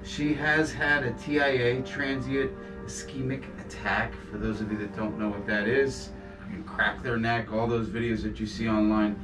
She has had a TIA, transient ischemic attack. For those of you that don't know what that is, you crack their neck, all those videos that you see online.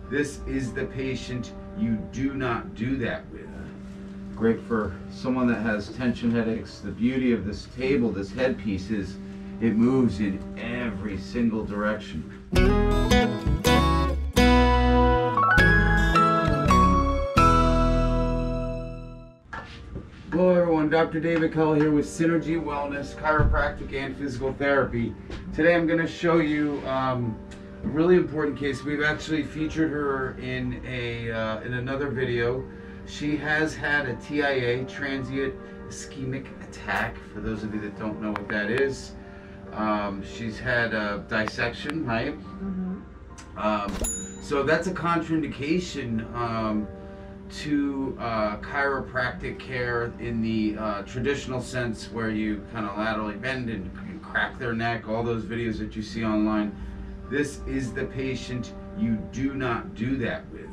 This is the patient you do not do that with. Great for someone that has tension headaches. The beauty of this table, this headpiece, is it moves in every single direction. Hello everyone, Dr. David Kulla here with Synergy Wellness, Chiropractic and Physical Therapy. Today I'm going to show you a really important case. We've actually featured her in another video. She has had a TIA, transient ischemic attack. For those of you that don't know what that is, she's had a dissection, right? So that's a contraindication to chiropractic care in the traditional sense, where you kind of laterally bend and crack their neck, all those videos that you see online. This is the patient you do not do that with.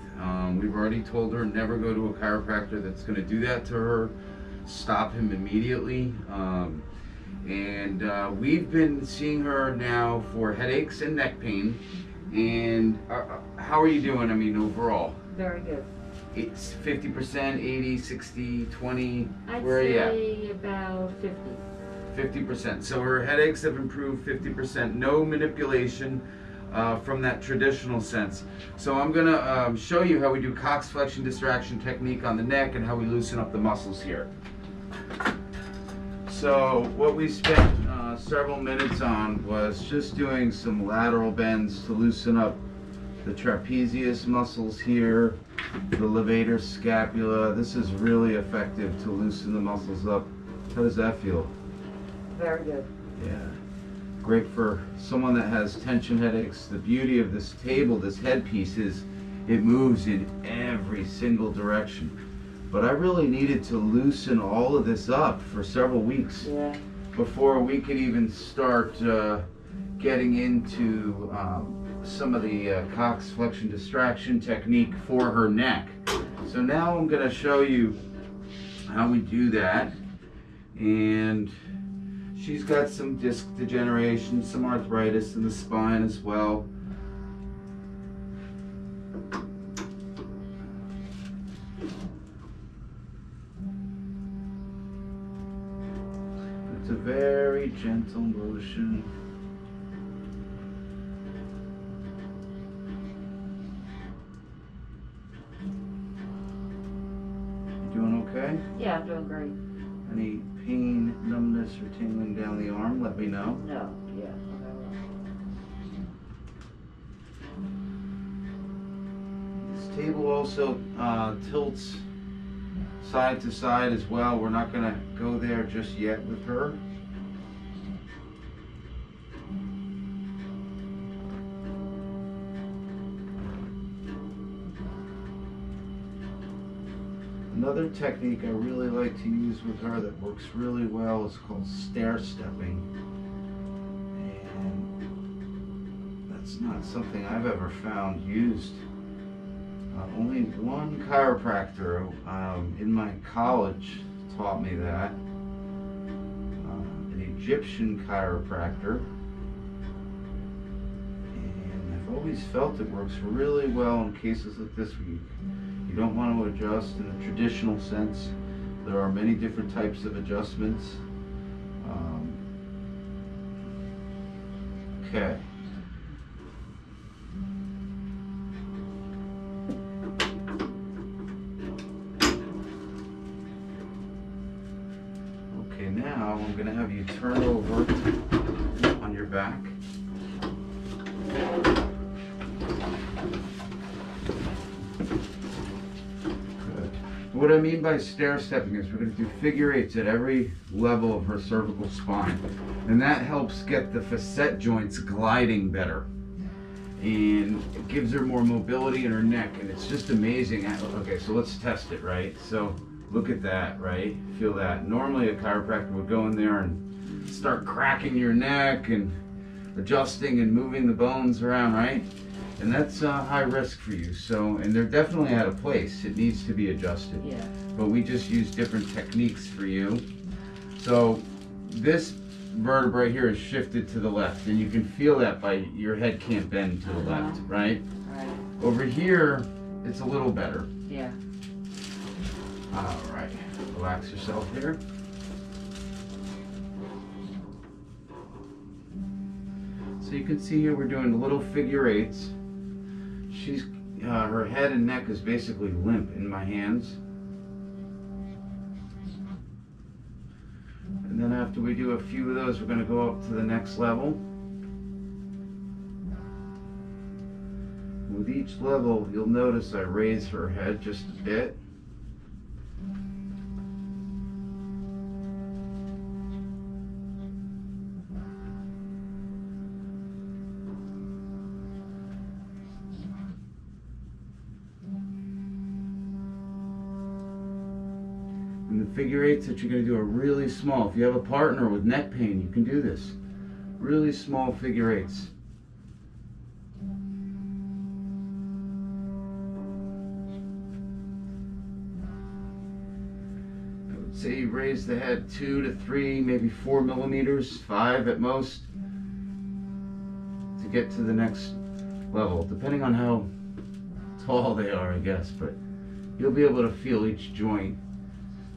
We've already told her never go to a chiropractor that's going to do that to her. Stop him immediately. We've been seeing her now for headaches and neck pain. And how are you doing? I mean, overall? Very good. It's 50%, 80, 60, 20. Where are you at? I'd say about 50. 50%. So her headaches have improved 50%. No manipulation from that traditional sense. So I'm going to show you how we do cox flexion distraction technique on the neck and how we loosen up the muscles here. So what we spent several minutes on was just doing some lateral bends to loosen up the trapezius muscles here, the levator scapula. This is really effective to loosen the muscles up. How does that feel? Very good. Yeah. Great for someone that has tension headaches. The beauty of this table, this headpiece, is it moves in every single direction. But I really needed to loosen all of this up for several weeks before we could even start getting into some of the cox flexion distraction technique for her neck. So now I'm going to show you how we do that. And she's got some disc degeneration, some arthritis in the spine as well. It's a very gentle motion. You doing okay? Yeah, I'm doing great. Any pain, numbness, or tingling down the arm, let me know. No, yeah. This table also tilts side to side as well. We're not going to go there just yet with her. Another technique I really like to use with her that works really well is called stair stepping. And that's not something I've ever found used. Only one chiropractor in my college taught me that. An Egyptian chiropractor. And I've always felt it works really well in cases like this where you don't want to adjust in the traditional sense. There are many different types of adjustments. Okay. Okay, now I'm going to have you turn over on your back. What I mean by stair stepping is we're going to do figure eights at every level of her cervical spine, and that helps get the facet joints gliding better, and it gives her more mobility in her neck, and it's just amazing. Okay, so let's test it, right? So look at that, right? Feel that. Normally a chiropractor would go in there and start cracking your neck and adjusting and moving the bones around, right? And that's high risk for you. So, and they're definitely out of place. It needs to be adjusted. Yeah. But we just use different techniques for you. So this vertebrae here is shifted to the left, and you can feel that by your head can't bend to the left, right? Right. Over here, it's a little better. Yeah. All right, relax yourself here. So you can see here we're doing little figure eights. She's, her head and neck is basically limp in my hands. And then after we do a few of those, we're going to go up to the next level. With each level, you'll notice I raise her head just a bit. And the figure eights that you're going to do are really small. If you have a partner with neck pain, you can do this. Really small figure eights. I would say you raise the head 2 to 3, maybe 4 millimeters, 5 at most, to get to the next level, depending on how tall they are, I guess. But you'll be able to feel each joint.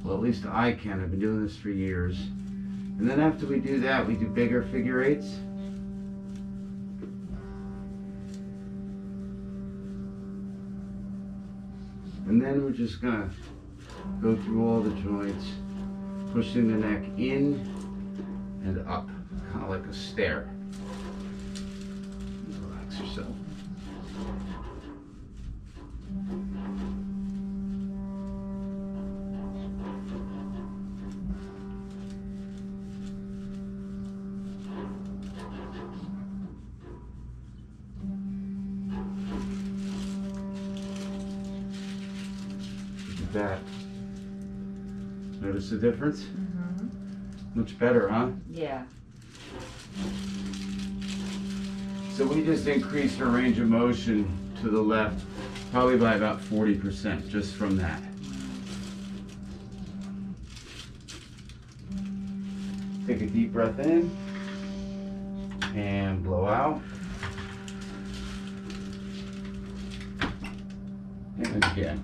Well, at least I can. I've been doing this for years. And then after we do that, we do bigger figure eights. And then we're just gonna go through all the joints, pushing the neck in and up, kind of like a stair. Relax yourself. That. Notice the difference? Mm-hmm. Much better, huh? Yeah. So we just increased her range of motion to the left probably by about 40% just from that. Take a deep breath in and blow out. And again.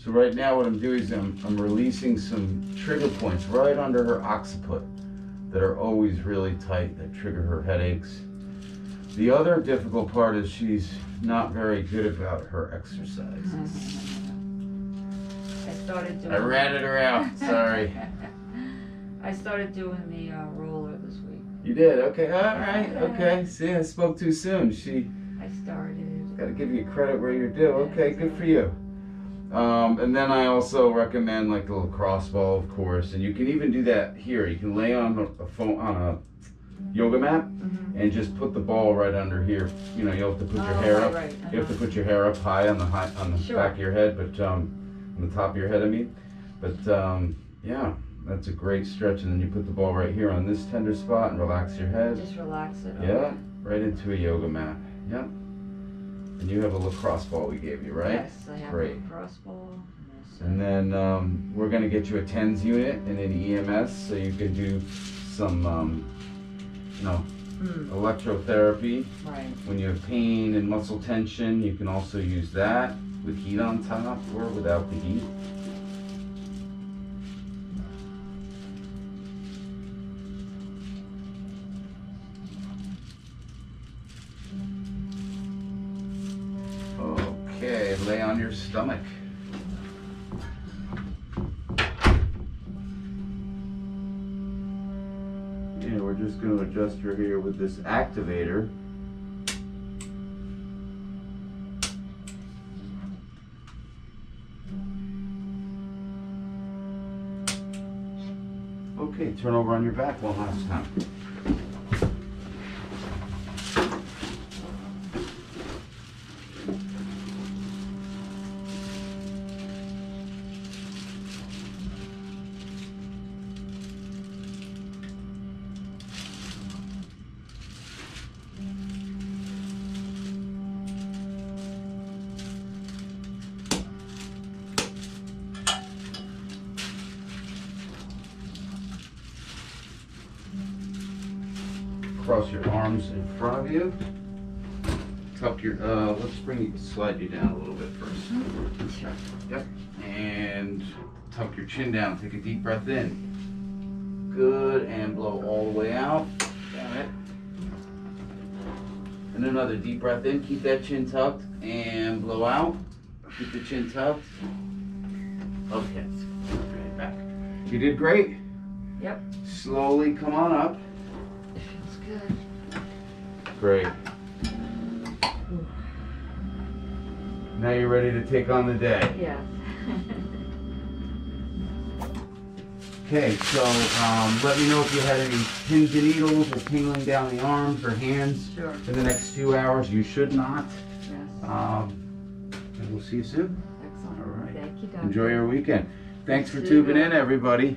So right now what I'm doing is I'm releasing some trigger points right under her occiput that are always really tight, that trigger her headaches. The other difficult part is she's not very good about her exercises. I ratted her out, sorry. I started doing the roller this week. You did? Okay, all right, okay. See, I spoke too soon. I started. Gotta give you credit where you're due. Okay, good for you. And then I also recommend like the lacrosse ball, of course, and you can even do that here. You can lay on a yoga mat and just put the ball right under here. You know, you'll have to put your hair up. Right. You have to put your hair up high on the back of your head, but on the top of your head, I mean. But yeah, that's a great stretch. And then you put the ball right here on this tender spot and relax your head. Just relax it. Yeah, okay. Right into a yoga mat. Yep. And you have a lacrosse ball we gave you, right? Yes, I have Great. a lacrosse ball. And then we're going to get you a TENS unit and an EMS so you can do some, electrotherapy. Right. When you have pain and muscle tension, you can also use that with heat on top or without the heat. Okay, lay on your stomach. And we're just going to adjust her here with this activator. Okay, turn over on your back one last time. cross your arms in front of you. Tuck your, slide you down a little bit first. Sure. Yep. And tuck your chin down. Take a deep breath in. Good. And blow all the way out. Got it. And another deep breath in. Keep that chin tucked. And blow out. Keep the chin tucked. Okay. Right back. You did great. Yep. Slowly come on up. It feels good. Great. Now you're ready to take on the day. Yes. Okay, so let me know if you had any pins and needles or tingling down the arms or hands Sure. in the next few hours. You should not. Yes. And we'll see you soon. Excellent. All right. Thank you, Doctor. Enjoy your weekend. Thanks for See tuning you. in, everybody.